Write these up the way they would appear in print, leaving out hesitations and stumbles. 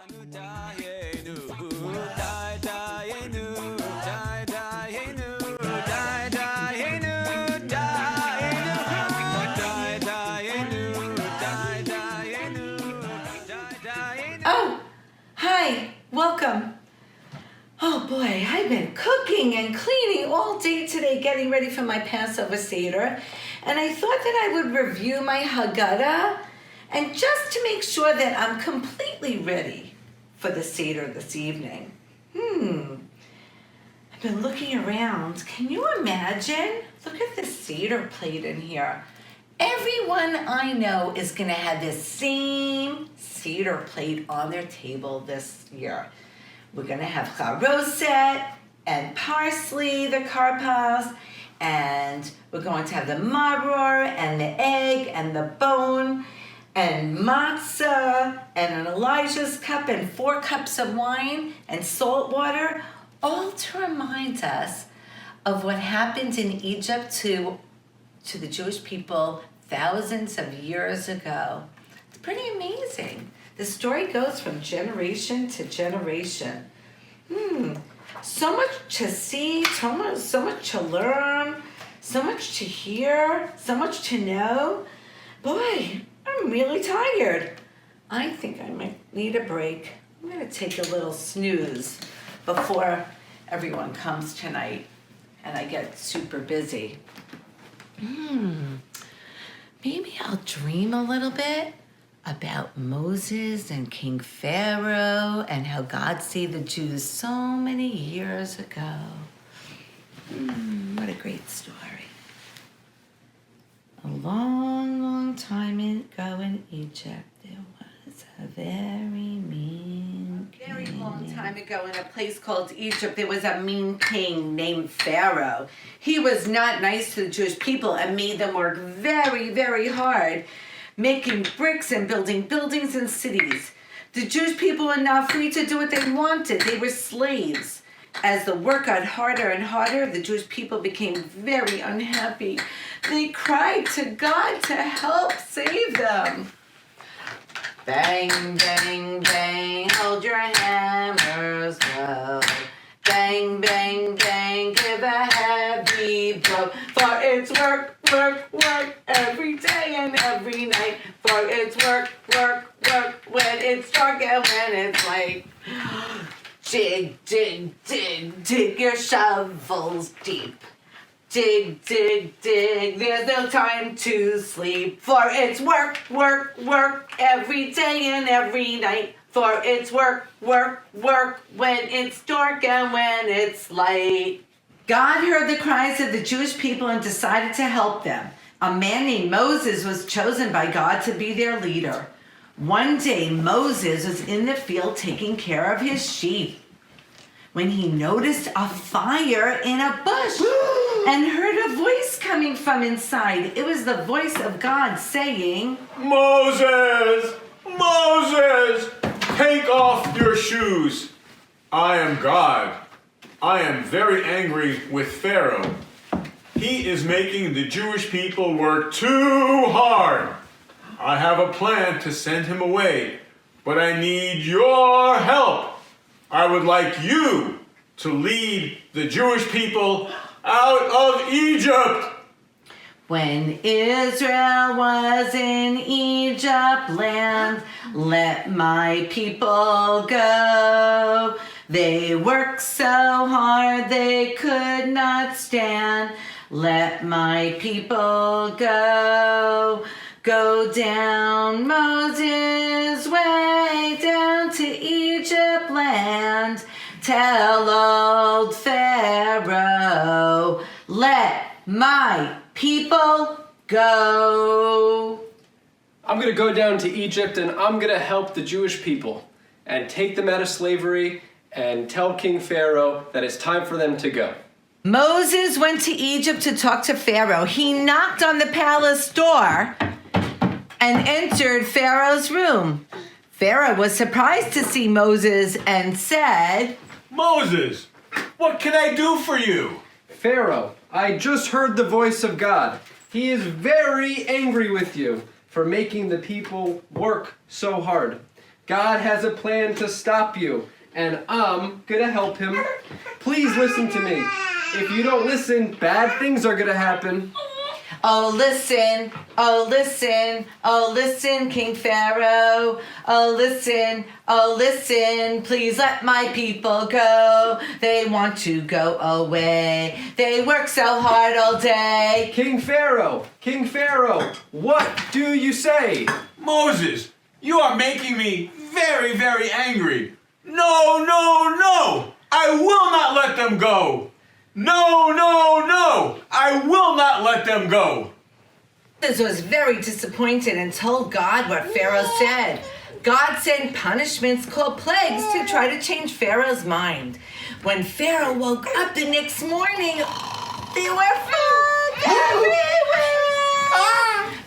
Oh, hi, welcome. Oh boy, I've been cooking and cleaning all day today, getting ready for my Passover Seder, and I thought that I would review my Haggadah, and just to make sure that I'm completely ready for the Seder this evening. I've been looking around. Can you imagine? Look at the Seder plate in here. Everyone I know is going to have this same Seder plate on their table this year. We're going to have charoset and parsley, the karpas, and we're going to have the maror and the egg and the bone and matzah and an Elijah's cup and 4 cups of wine and salt water, all to remind us of what happened in Egypt to the Jewish people thousands of years ago. It's pretty amazing. The story goes from generation to generation. So much to see, so much to learn, so much to hear, so much to know. Boy, I'm really tired. I think I might need a break. I'm going to take a little snooze before everyone comes tonight and I get super busy. Maybe I'll dream a little bit about Moses and King Pharaoh and how God saved the Jews so many years ago. What a great story. A long, long time ago in Egypt, there was a very long time ago in a place called Egypt, there was a mean king named Pharaoh. He was not nice to the Jewish people and made them work very, very hard, making bricks and building buildings and cities. The Jewish people were not free to do what they wanted. They were slaves. As the work got harder and harder, the Jewish people became very unhappy. They cried to God to help save them. Bang, bang, bang, hold your hammers low. Bang, bang, bang, give a heavy blow. For it's work, work, work, every day and every night. For it's work, work, work, when it's dark and when it's light. Dig, dig, dig, dig your shovels deep. Dig, dig, dig, there's no time to sleep. For it's work, work, work, every day and every night. For it's work, work, work, when it's dark and when it's light. God heard the cries of the Jewish people and decided to help them. A man named Moses was chosen by God to be their leader. One day, Moses was in the field taking care of his sheep when he noticed a fire in a bush and heard a voice coming from inside. It was the voice of God saying, Moses! Moses! Take off your shoes. I am God. I am very angry with Pharaoh. He is making the Jewish people work too hard. I have a plan to send him away, but I need your help. I would like you to lead the Jewish people out of Egypt. When Israel was in Egypt land, let my people go. They worked so hard they could not stand. Let my people go. Go down, Moses, way down to Egypt land. Tell old Pharaoh, let my people go. I'm going to go down to Egypt and I'm going to help the Jewish people and take them out of slavery and tell King Pharaoh that it's time for them to go. Moses went to Egypt to talk to Pharaoh. He knocked on the palace door and entered Pharaoh's room. Pharaoh was surprised to see Moses and said, Moses, what can I do for you? Pharaoh, I just heard the voice of God. He is very angry with you for making the people work so hard. God has a plan to stop you, and I'm gonna help him. Please listen to me. If you don't listen, bad things are gonna happen. Oh, listen, oh, listen, oh, listen, King Pharaoh. Oh, listen, please let my people go. They want to go away. They work so hard all day. King Pharaoh, what do you say? Moses, you are making me very, very angry. No, no, no! I will not let them go! No, no, no! I will not let them go! Moses was very disappointed and told God what Pharaoh said. God sent punishments called plagues to try to change Pharaoh's mind. When Pharaoh woke up the next morning, there were frogs everywhere.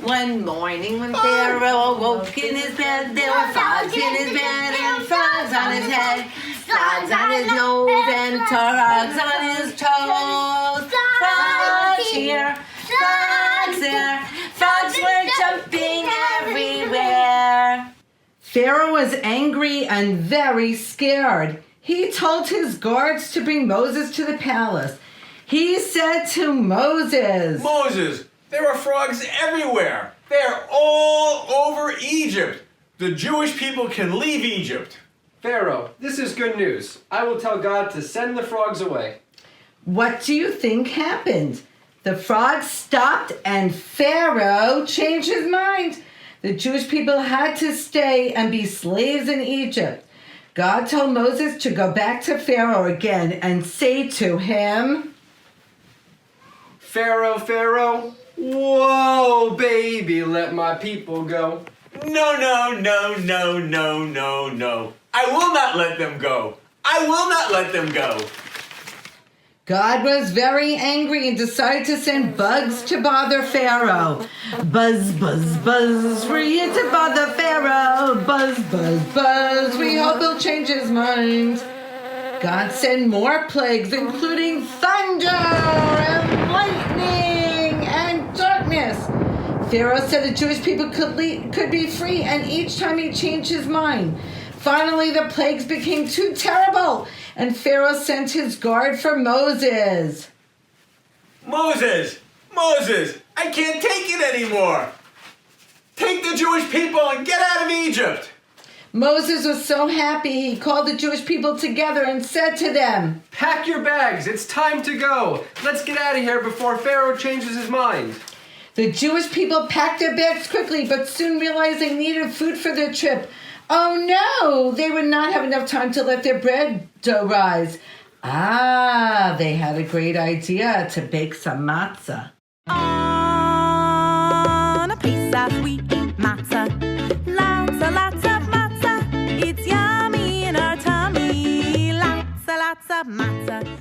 One morning when Pharaoh awoke in his bed, there were frogs in his bed and frogs on his head, frogs on his nose and frogs on his toes. Frogs here, frogs there, frogs were jumping everywhere. Pharaoh was angry and very scared. He told his guards to bring Moses to the palace. He said to Moses, Moses, there are frogs everywhere. They're all over Egypt. The Jewish people can leave Egypt. Pharaoh, this is good news. I will tell God to send the frogs away. what do you think happened? The frogs stopped and Pharaoh changed his mind. The Jewish people had to stay and be slaves in Egypt. God told Moses to go back to Pharaoh again and say to him, Pharaoh, whoa, baby, let my people go. No, no, no, no, no, no, no. I will not let them go. I will not let them go. God was very angry and decided to send bugs to bother Pharaoh. Buzz, buzz, buzz, we're here to bother Pharaoh. Buzz, buzz, buzz, we hope he'll change his mind. God sent more plagues, including thunder and lightning and darkness. Pharaoh said the Jewish people could be free, and each time he changed his mind. Finally, the plagues became too terrible, and Pharaoh sent his guard for Moses. Moses, I can't take it anymore. Take the Jewish people and get out of Egypt. Moses was so happy, he called the Jewish people together and said to them, Pack your bags, it's time to go. Let's get out of here before Pharaoh changes his mind. The Jewish people packed their bags quickly, but soon realized they needed food for their trip. Oh no, they would not have enough time to let their bread dough rise. They had a great idea to bake some matzah. On a piece of wheat matzah, lots of matzah. It's yummy in our tummy, lots of matzah.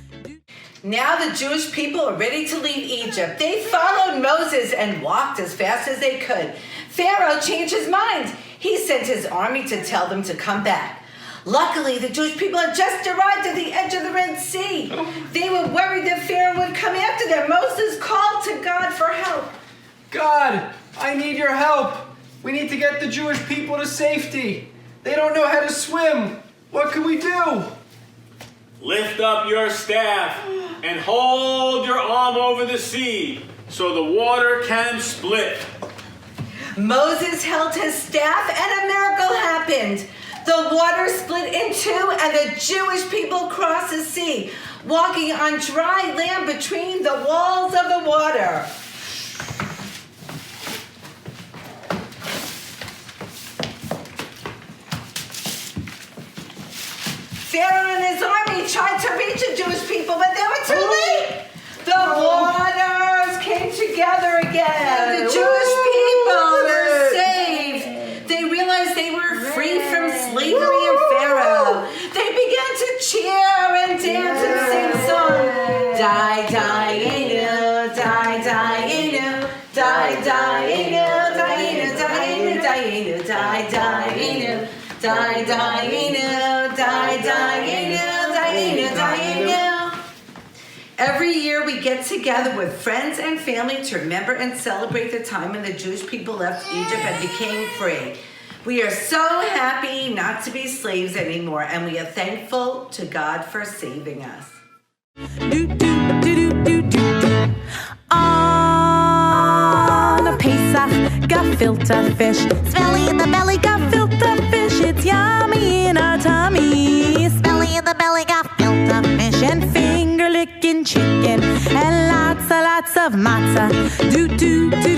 Now the Jewish people are ready to leave Egypt. They followed Moses and walked as fast as they could. Pharaoh changed his mind. He sent his army to tell them to come back. Luckily, the Jewish people had just arrived at the edge of the Red Sea. They were worried that Pharaoh would come after them. Moses called to God for help. God, I need your help. We need to get the Jewish people to safety. They don't know how to swim. What can we do? Lift up your staff and hold your arm over the sea so the water can split. Moses held his staff and a miracle happened. The water split in two and the Jewish people crossed the sea, walking on dry land between the walls of the water. Pharaoh and his army tried to reach the Jewish people, but they were too late. The waters came together again. The Jewish people were saved. They realized they were free from slavery and Pharaoh. They began to cheer and dance and sing songs. Die, die, inu, die, die, inu, die, die, inu, die, inu, die, inu, die, inu, die, die, inu, die, die, inu, die, die, inu, die, inu, die, inu. Every year we get together with friends and family to remember and celebrate the time when the Jewish people left Egypt and became free. We are so happy not to be slaves anymore, and we are thankful to God for saving us. Do, do, do, do, do, do. On a Pesach, gefilte fish. Smelly in the belly, gefilte fish. It's yummy in our tummy. Smelly in the belly, gefilte fish. And finger licking chicken. And lots of matzah. Do, do, do.